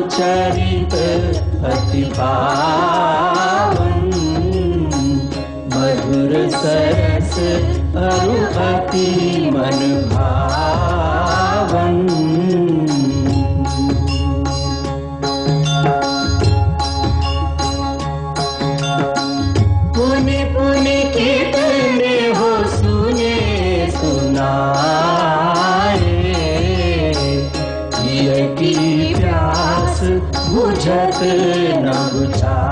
चरित अति पावन, मधुर सरस अरु अति मन भावन। पुनि पुनि कितने हो सुने सुनाए, जिय की प्यास बुझत न बुझाए।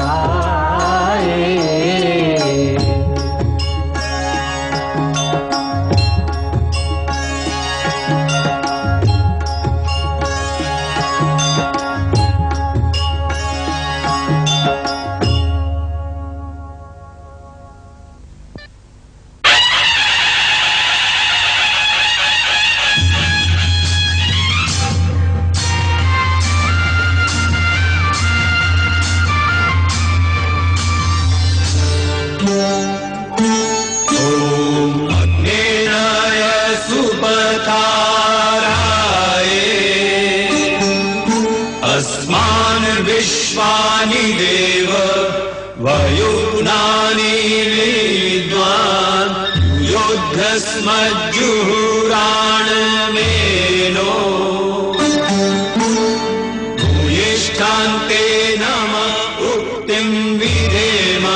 विश्वानि देव वयुनानि विद्वान् युद्धस्मज्जुहुराणमेनो भूयिष्ठान्ते नम उक्तिं विधेम।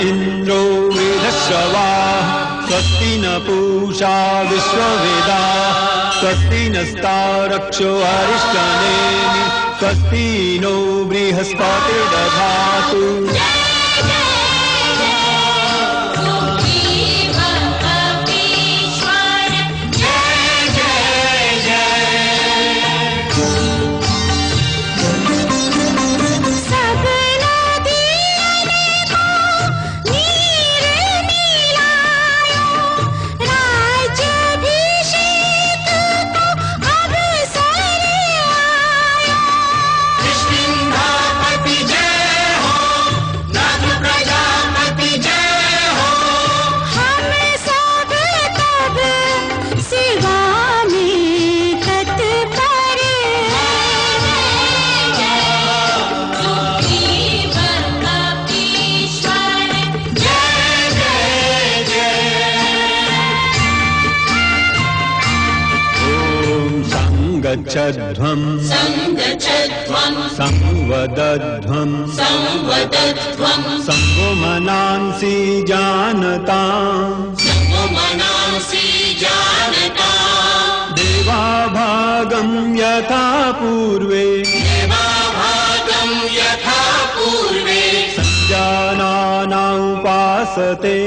इंद्रो वेदश्रवाः स्वस्ति न पूषा विश्ववेदाः स्वस्ति नस्तारक्षो अरिष्टनेमि स्वस्ति नो बृहस्पतिर्दधातु। संगच्छध्वं संवदध्वं संगो मनांसि जानताम् देवाभागं यथा पूर्वे संजानाना उपासते।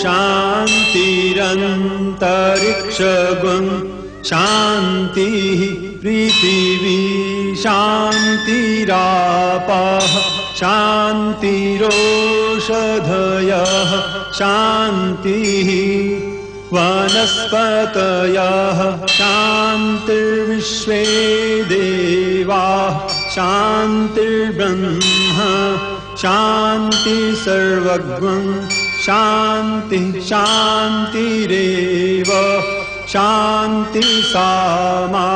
शान्तिरन्तरिक्षगं शान्तिः पृथिवी शान्तिरापः शान्तिरोषधयः शान्तिः वनस्पतयः शान्तिर्विश्वे देवाः शान्तिर्ब्रह्म शान्ति सर्वज्ञं शान्ति शान्तिरेव शान्ति सामा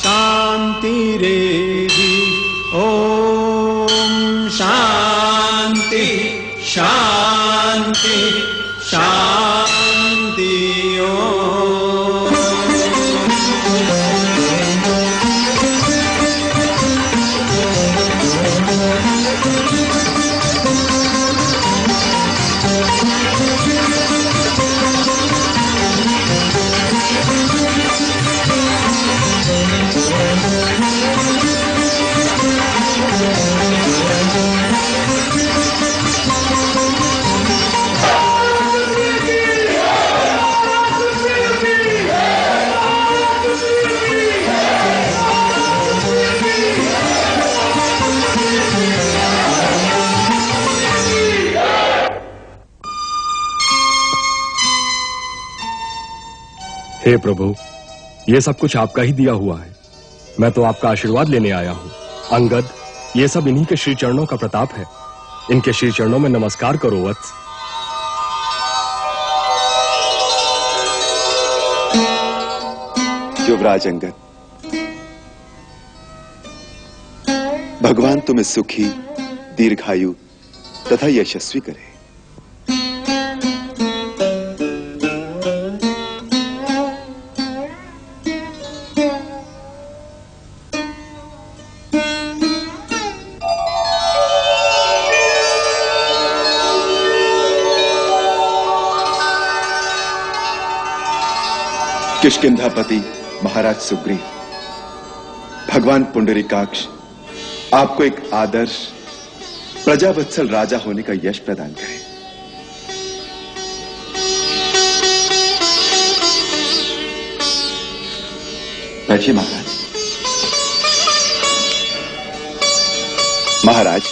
शान्तिरेधि ॐ शान्ति शान्ति शान्ति हे प्रभु, ये सब कुछ आपका ही दिया हुआ है। मैं तो आपका आशीर्वाद लेने आया हूँ। अंगद, ये सब इन्हीं के श्री चरणों का प्रताप है। इनके श्री चरणों में नमस्कार करो वत्स। युवराज अंगद, भगवान तुम्हें सुखी, दीर्घायु तथा यशस्वी करे। किष्किंधापति महाराज सुग्रीव, भगवान पुंडरीकाक्ष आपको एक आदर्श प्रजावत्सल राजा होने का यश प्रदान करे। बैठिए महाराज। महाराज,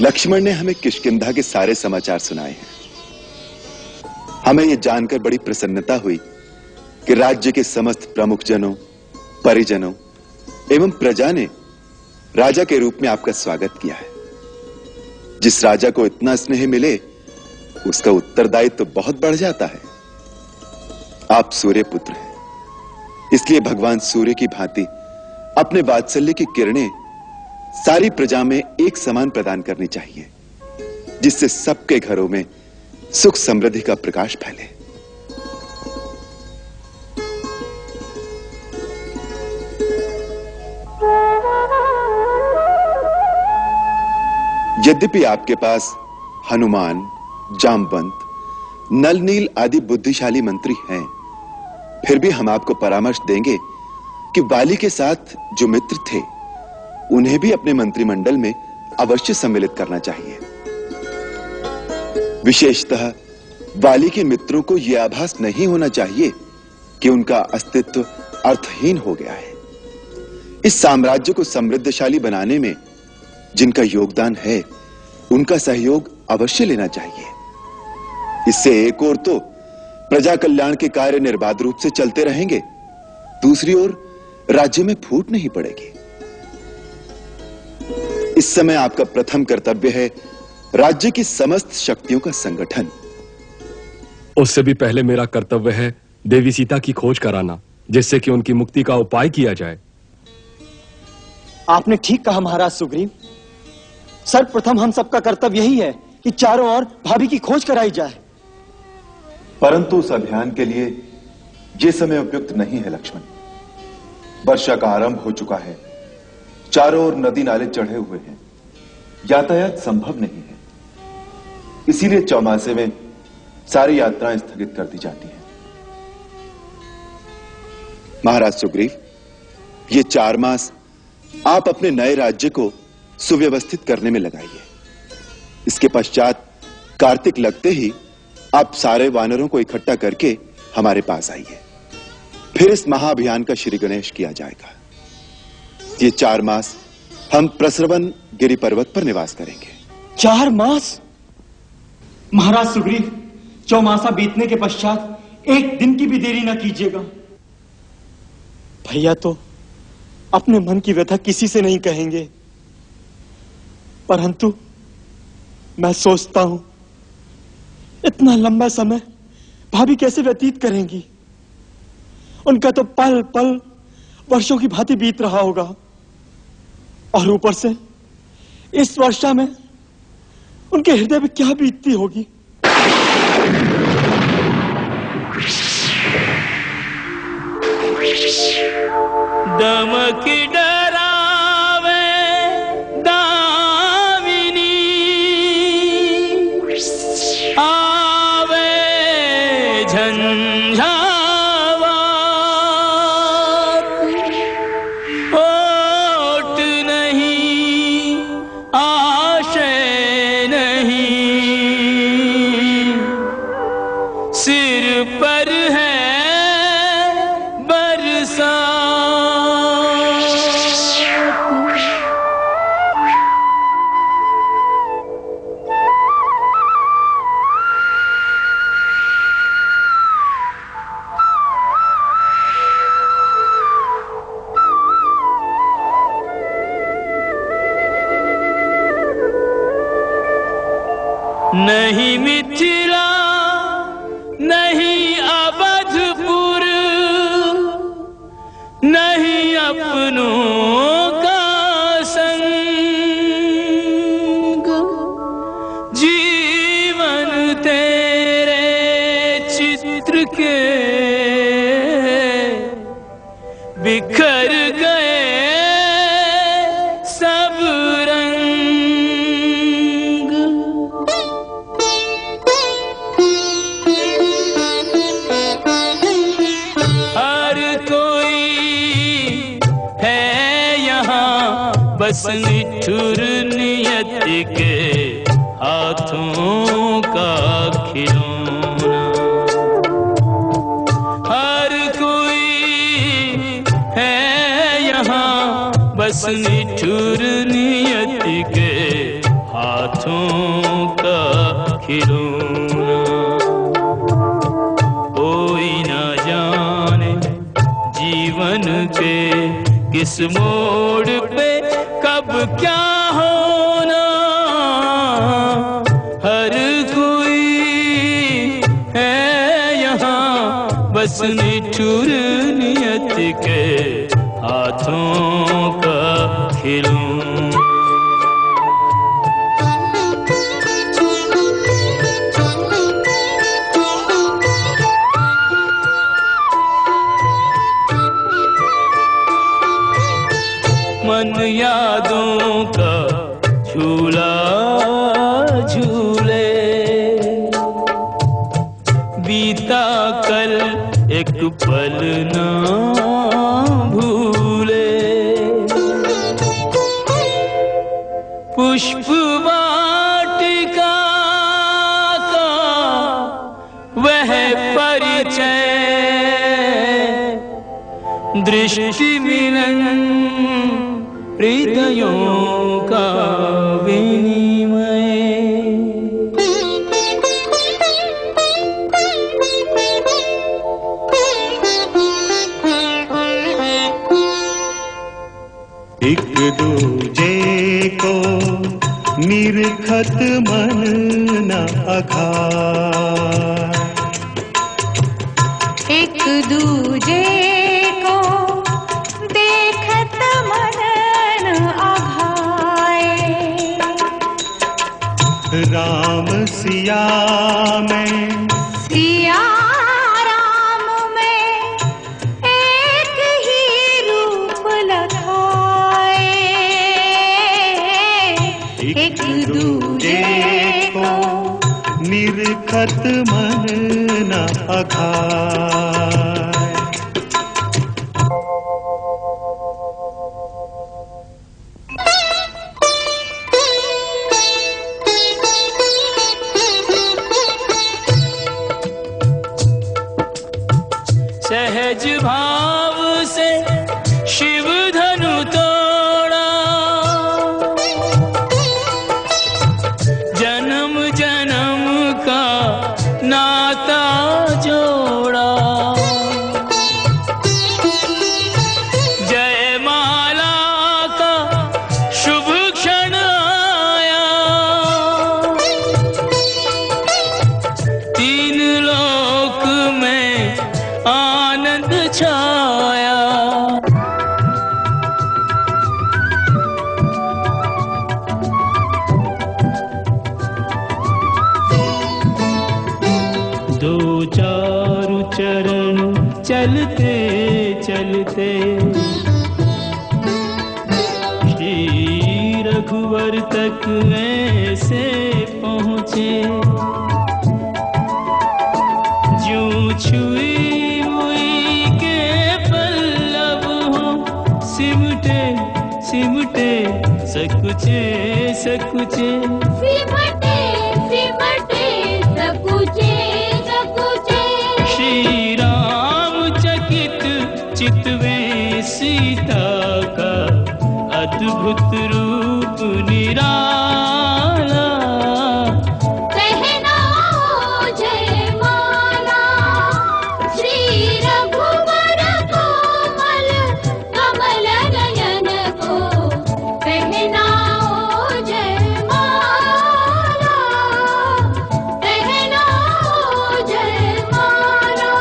लक्ष्मण ने हमें किष्किंधा के सारे समाचार सुनाए हैं। हमें यह जानकर बड़ी प्रसन्नता हुई कि राज्य के समस्त प्रमुख जनों, परिजनों एवं प्रजा ने राजा के रूप में आपका स्वागत किया है। जिस राजा को इतना स्नेह मिले, उसका उत्तरदायित्व तो बहुत बढ़ जाता है। आप सूर्य पुत्र हैं, इसलिए भगवान सूर्य की भांति अपने वात्सल्य की किरणें सारी प्रजा में एक समान प्रदान करनी चाहिए, जिससे सबके घरों में सुख समृद्धि का प्रकाश फैले। यद्यपि आपके पास हनुमान, जामवंत, नल नील आदि बुद्धिशाली मंत्री हैं, फिर भी हम आपको परामर्श देंगे कि वाली के साथ जो मित्र थे, उन्हें भी अपने मंत्रिमंडल में अवश्य सम्मिलित करना चाहिए। विशेषतः वाली के मित्रों को यह आभास नहीं होना चाहिए कि उनका अस्तित्व अर्थहीन हो गया है। इस साम्राज्य को समृद्धशाली बनाने में जिनका योगदान है, उनका सहयोग अवश्य लेना चाहिए। इससे एक ओर तो प्रजा कल्याण के कार्य निर्बाध रूप से चलते रहेंगे, दूसरी ओर राज्य में फूट नहीं पड़ेगी। इस समय आपका प्रथम कर्तव्य है राज्य की समस्त शक्तियों का संगठन। उससे भी पहले मेरा कर्तव्य है देवी सीता की खोज कराना, जिससे कि उनकी मुक्ति का उपाय किया जाए। आपने ठीक कहा महाराज सुग्रीव। सर्वप्रथम हम सबका कर्तव्य यही है कि चारों ओर भाभी की खोज कराई जाए। परंतु उस अभियान के लिए यह समय उपयुक्त नहीं है लक्ष्मण। वर्षा का आरंभ हो चुका है, चारों ओर नदी नाले चढ़े हुए हैं, यातायात संभव नहीं है। इसीलिए चौमासे में सारी यात्राएं स्थगित कर दी जाती हैं। महाराज सुग्रीव, ये 4 मास आप अपने नए राज्य को सुव्यवस्थित करने में लगाइए। इसके पश्चात कार्तिक लगते ही आप सारे वानरों को इकट्ठा करके हमारे पास आइए। फिर इस महाअभियान का श्री गणेश किया जाएगा। ये 4 मास हम प्रसरवन गिरि पर्वत पर निवास करेंगे। 4 मास? महाराज सुग्रीव, चौमासा बीतने के पश्चात 1 दिन की भी देरी न कीजिएगा। भैया तो अपने मन की व्यथा किसी से नहीं कहेंगे, परंतु मैं सोचता हूं इतना लंबा समय भाभी कैसे व्यतीत करेंगी। उनका तो पल पल वर्षों की भांति बीत रहा होगा, और ऊपर से इस वर्षा में उनके हृदय में क्या बीतती होगी। दमक डरावे दामिनी, आवे झंझावात, ओट नहीं आशय नहीं, सिर पर है नहीं मिथिला नहीं अवधपुर, नहीं अपनों का संग, जीवन तेरे चित्र के बिखर गए सब रंग। बस निठुर नियत के हाथों का खिलौना, हर कोई है यहाँ बस निठुर नियत के हाथों का खिलौना। कोई ना जाने जीवन के किस मोड़ पे कब क्या होना, हर कोई है यहाँ बस निठुर नियत के हाथों का खिलौना। मन यादों का झूला झूले, बीता कल एक पल ना भूले, पुष्प वाटिका का वह परिचय, दृष्टि मिलन हृदयों का विनिमय। एक दूजे को निरखत मन न अघार, एक दूजे को देखत मन न अघाए, राम सिया में सिया राम में एक ही रूप लखाए, एक दूजे को निरखत मन न अघार। सहज भाव से शिव धनु तोड़ा, चलते चलते श्री रघुवर तक ऐसे पहुँचे, ज्यों छुई हुई के पल्लव हो, सिमटे सिमटे सकुचे सकुचे, सिमटे सिमटे सकुचे सकुचे। श्री राम चकित चितवे सीता का अद्भुत रूप निराला, पहनाओ जयमाला श्री रघुवर कोमल कमल नयन को, पहनाओ जयमाला, पहनाओ जयमाला।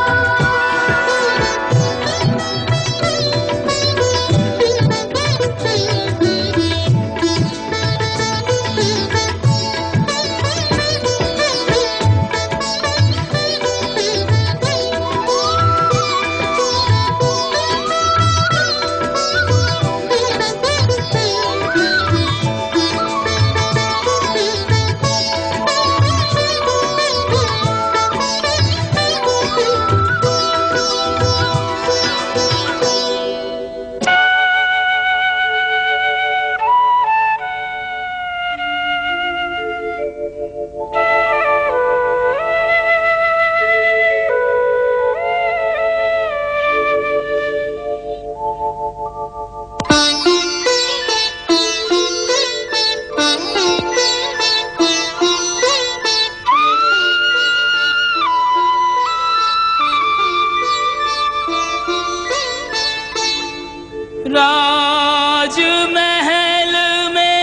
राजमहल में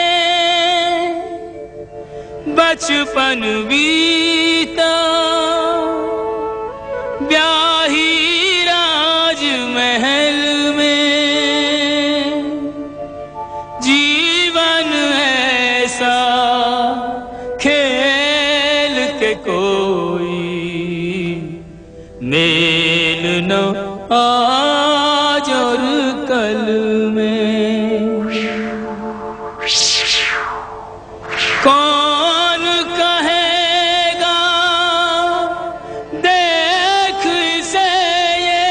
बचपन बीता, ब्याही राजमहल में जीवन ऐसा खेल के कोई मेल न आज और कल में। कौन कहेगा देख इसे ये,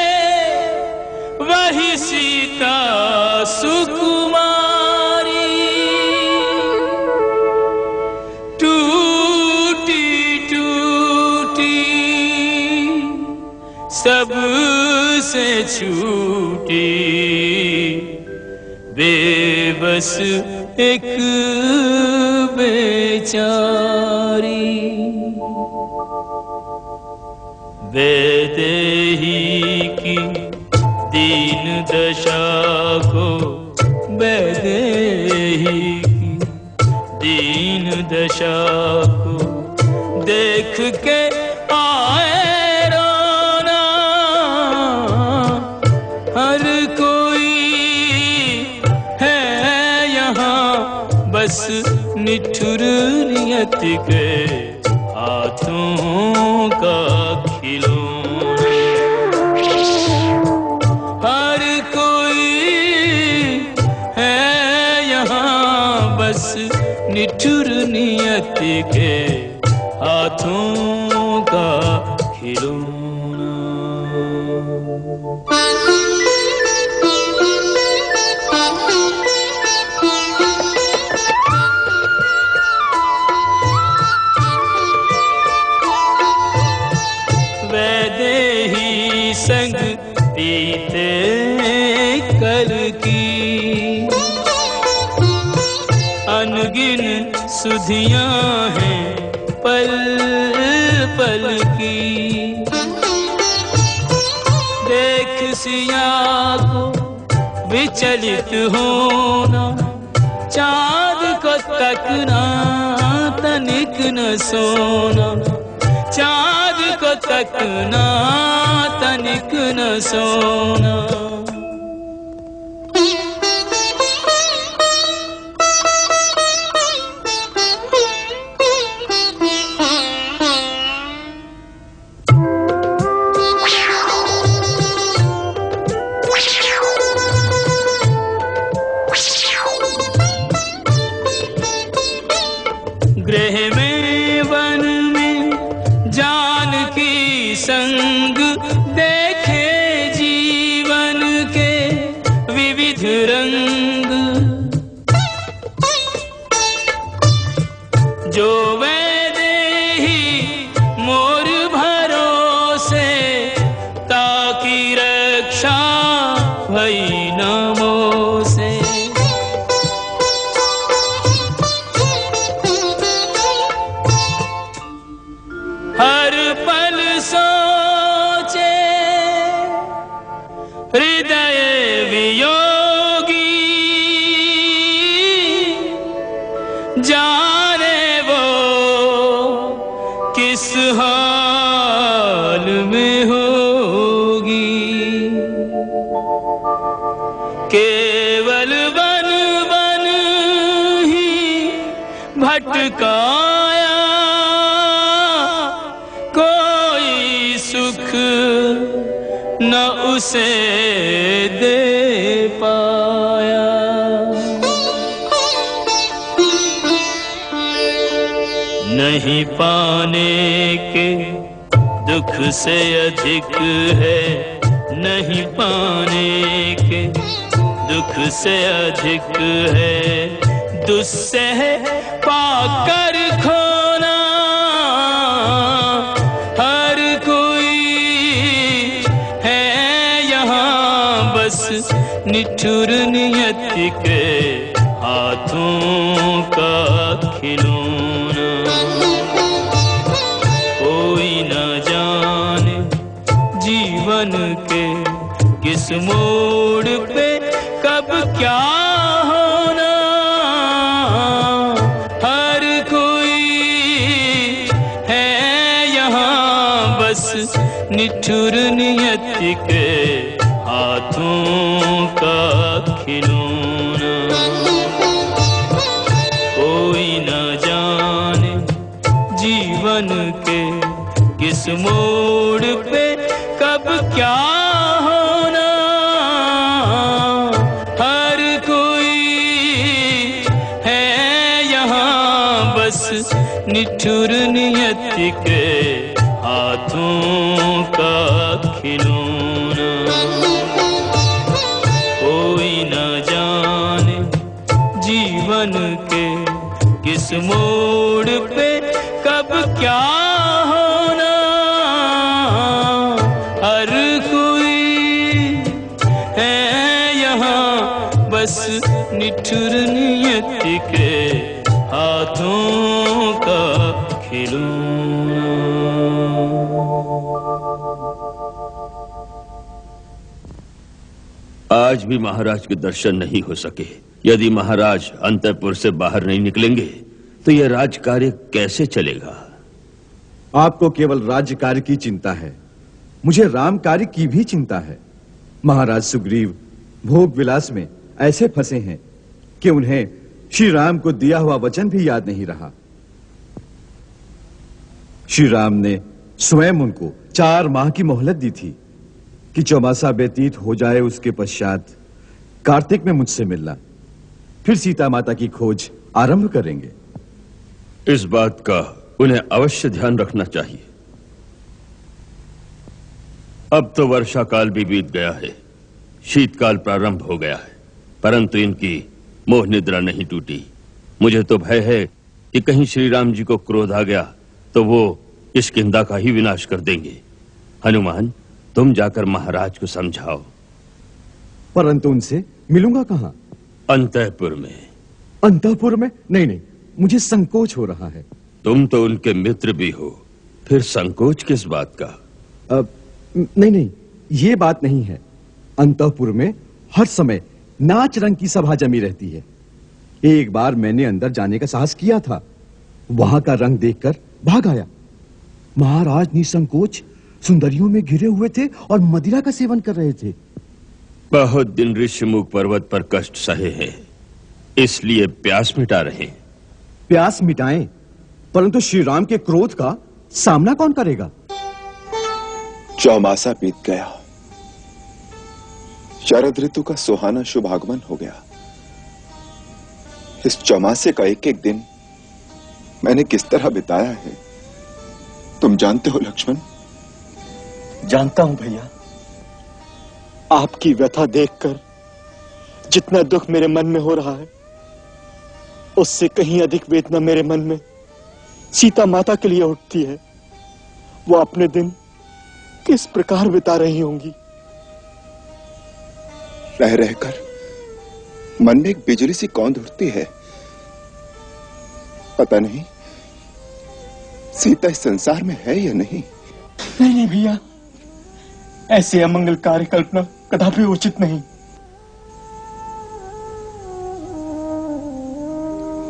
वही सीता सुकुमारी, टूटी टूटी सब से छूटी, बेबस एक बेचारी। वैदेही की दीन दशा को, वैदेही की दीन दशा को देख के आए रोना, हर कोई है यहाँ बस निठुर नियत के हाथों का खिलौना। हर कोई है यहाँ बस निठुर नियत के हाथों का खिलौना। वैदेही संग पीते कल की, अनगिन सुधियां हैं पल पल की। देख सिया को विचलित होना, चाँद को तकना तनिक न सोना, चाँद को तकना तनिक न सोना। हृदय वियोगी, जाने वो किस हाल में होगी। केवल वन वन ही भटकाया, कोई सुख न उसे दे पाया। नहीं पाने के दुख से अधिक है, नहीं पाने के दुख से अधिक है दुस्सह पाकर खोना। हर कोई है यहाँ बस निठुर नियत के हाथों का खिलौना। कोई न जाने जीवन के किस मोड़ पे कब क्या होना। हर कोई है यहाँ बस निठुर नियत के हाथों का खिलौना। कोई न जाने जीवन के किस मोड़ पे कब क्या होना। हर कोई है यहाँ बस निठुर नियत के हाथों का खिलौना। कोई न जाने जीवन के किस मोड़ पे कब क्या होना। हर कोई है यहाँ बस निठुर नियत के हाथों का खिलौना। आज भी महाराज के दर्शन नहीं हो सके। यदि महाराज अंतःपुर से बाहर नहीं निकलेंगे तो यह राजकार्य कैसे चलेगा? आपको केवल राज्य कार्य की चिंता है, मुझे राम कार्य की भी चिंता है। महाराज सुग्रीव भोग विलास में ऐसे फंसे हैं कि उन्हें श्री राम को दिया हुआ वचन भी याद नहीं रहा। श्री राम ने स्वयं उनको 4 माह की मोहलत दी थी कि चौमासा व्यतीत हो जाए, उसके पश्चात कार्तिक में मुझसे मिलना, फिर सीता माता की खोज आरंभ करेंगे। इस बात का उन्हें अवश्य ध्यान रखना चाहिए। अब तो वर्षा काल भी बीत गया है, शीतकाल प्रारंभ हो गया है, परंतु इनकी मोह निद्रा नहीं टूटी। मुझे तो भय है कि कहीं श्री राम जी को क्रोध आ गया तो वो किष्किंधा का ही विनाश कर देंगे। हनुमान, तुम जाकर महाराज को समझाओ। परंतु उनसे मिलूंगा कहां? अंतःपुर में। अंतःपुर में? नहीं नहीं, मुझे संकोच हो रहा है। तुम तो उनके मित्र भी हो, फिर संकोच किस बात का? नहीं नहीं, ये बात नहीं है। अंतःपुर में हर समय नाच रंग की सभा जमी रहती है। एक बार मैंने अंदर जाने का साहस किया था, वहां का रंग देखकर भाग आया। महाराज निसंकोच सुंदरियों में घिरे हुए थे और मदिरा का सेवन कर रहे थे। बहुत दिन ऋषिमुख पर्वत पर कष्ट सहे हैं, इसलिए प्यास मिटा रहे हैं। प्यास मिटाएं, परंतु श्री राम के क्रोध का सामना कौन करेगा? चौमासा बीत गया, शरद ऋतु का सुहाना शुभ आगमन हो गया। इस चौमासे का एक एक दिन मैंने किस तरह बिताया है तुम जानते हो लक्ष्मण। जानता हूं भैया, आपकी व्यथा देखकर जितना दुख मेरे मन में हो रहा है, उससे कहीं अधिक वेदना मेरे मन में सीता माता के लिए उठती है। वो अपने दिन किस प्रकार बिता रही होंगी। रह रहकर मन में एक बिजली सी कौंध उठती है। पता नहीं सीता इस संसार में है या नहीं। नहीं भैया, ऐसे अमंगल कार्य कल्पना कदापि उचित नहीं।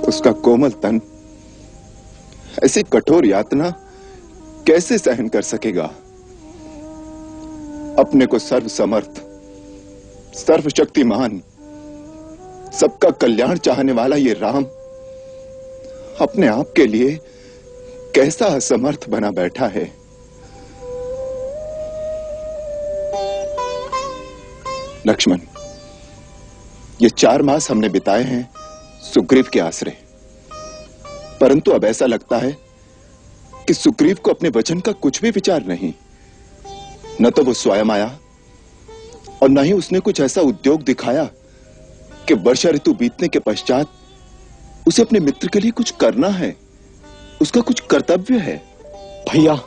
उसका कोमल तन ऐसी कठोर यातना कैसे सहन कर सकेगा? अपने को सर्वसमर्थ, सर्वशक्तिमान, सबका कल्याण चाहने वाला ये राम अपने आप के लिए कैसा असमर्थ बना बैठा है। लक्ष्मण, ये 4 मास हमने बिताए हैं सुग्रीव के आश्रय, परंतु अब ऐसा लगता है कि सुग्रीव को अपने वचन का कुछ भी विचार नहीं। न तो वो स्वयं आया और न ही उसने कुछ ऐसा उद्योग दिखाया कि वर्षा ऋतु बीतने के पश्चात उसे अपने मित्र के लिए कुछ करना है, उसका कुछ कर्तव्य है। भैया,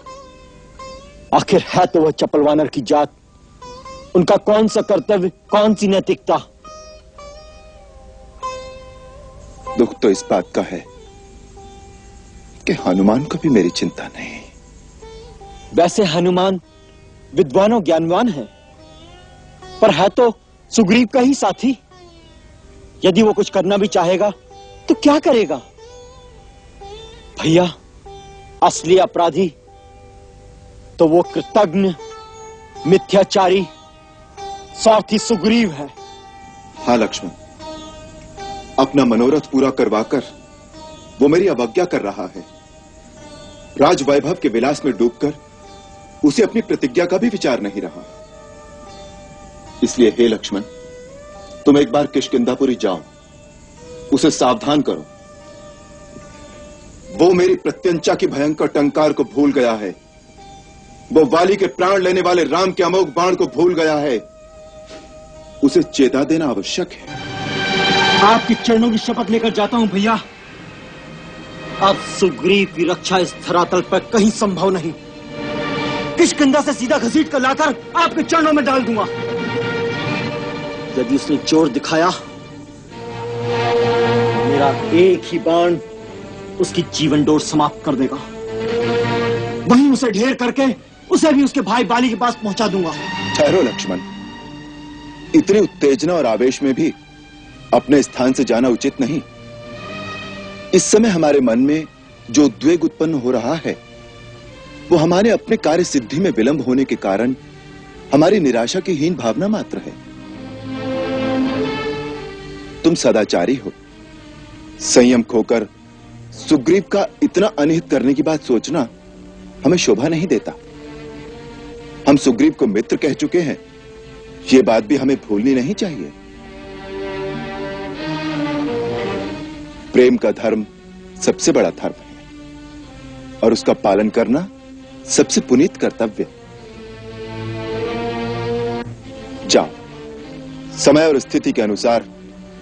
आखिर है तो वह चपल वानर की जात, उनका कौन सा कर्तव्य, कौन सी नैतिकता? दुख तो इस बात का है कि हनुमान को भी मेरी चिंता नहीं। वैसे हनुमान विद्वान और ज्ञानवान है, पर है तो सुग्रीव का ही साथी। यदि वो कुछ करना भी चाहेगा तो क्या करेगा? भैया, असली अपराधी तो वो कृतज्ञ, मिथ्याचारी, स्वार्थी सुग्रीव है। हाँ लक्ष्मण, अपना मनोरथ पूरा करवाकर वो मेरी अवज्ञा कर रहा है। राज वैभव के विलास में डूबकर उसे अपनी प्रतिज्ञा का भी विचार नहीं रहा। इसलिए हे लक्ष्मण, तुम एक बार किष्किंधापुरी जाओ, उसे सावधान करो। वो मेरी प्रत्यंचा की भयंकर टंकार को भूल गया है, वो वाली के प्राण लेने वाले राम के अमोघ बाण को भूल गया है। उसे चेता देना आवश्यक है। आपके चरणों की शपथ लेकर जाता हूं भैया। अब सुग्रीव की रक्षा इस धरातल पर कहीं संभव नहीं। किष्किंधा से सीधा घसीट कर लाकर आपके चरणों में डाल दूंगा। यदि उसने जोर दिखाया, मेरा एक ही बाण उसकी जीवन डोर समाप्त कर देगा। वहीं उसे ढेर करके उसे भी उसके भाई बाली के पास पहुंचा दूंगा। ठहरो लक्ष्मण, इतनी उत्तेजना और आवेश में भी अपने स्थान से जाना उचित नहीं। इस समय हमारे मन में जो उद्वेग उत्पन्न हो रहा है, वो हमारे अपने कार्य सिद्धि में विलंब होने के कारण हमारी निराशा की हीन भावना मात्र है। तुम सदाचारी हो, संयम खोकर सुग्रीव का इतना अनिहित करने की बात सोचना हमें शोभा नहीं देता। हम सुग्रीव को मित्र कह चुके हैं, ये बात भी हमें भूलनी नहीं चाहिए। प्रेम का धर्म सबसे बड़ा धर्म है और उसका पालन करना सबसे पुनीत कर्तव्य। जाओ, समय और स्थिति के अनुसार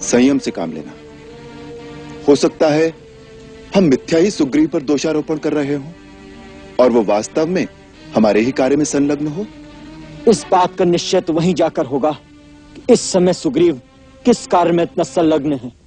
संयम से काम लेना। हो सकता है हम मिथ्या ही सुग्रीव पर दोषारोपण कर रहे हों और वो वास्तव में हमारे ही कार्य में संलग्न हो। इस बात का निश्चय तो वहीं जाकर होगा कि इस समय सुग्रीव किस कार्य में इतना संलग्न है।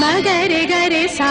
मगरे गरे सा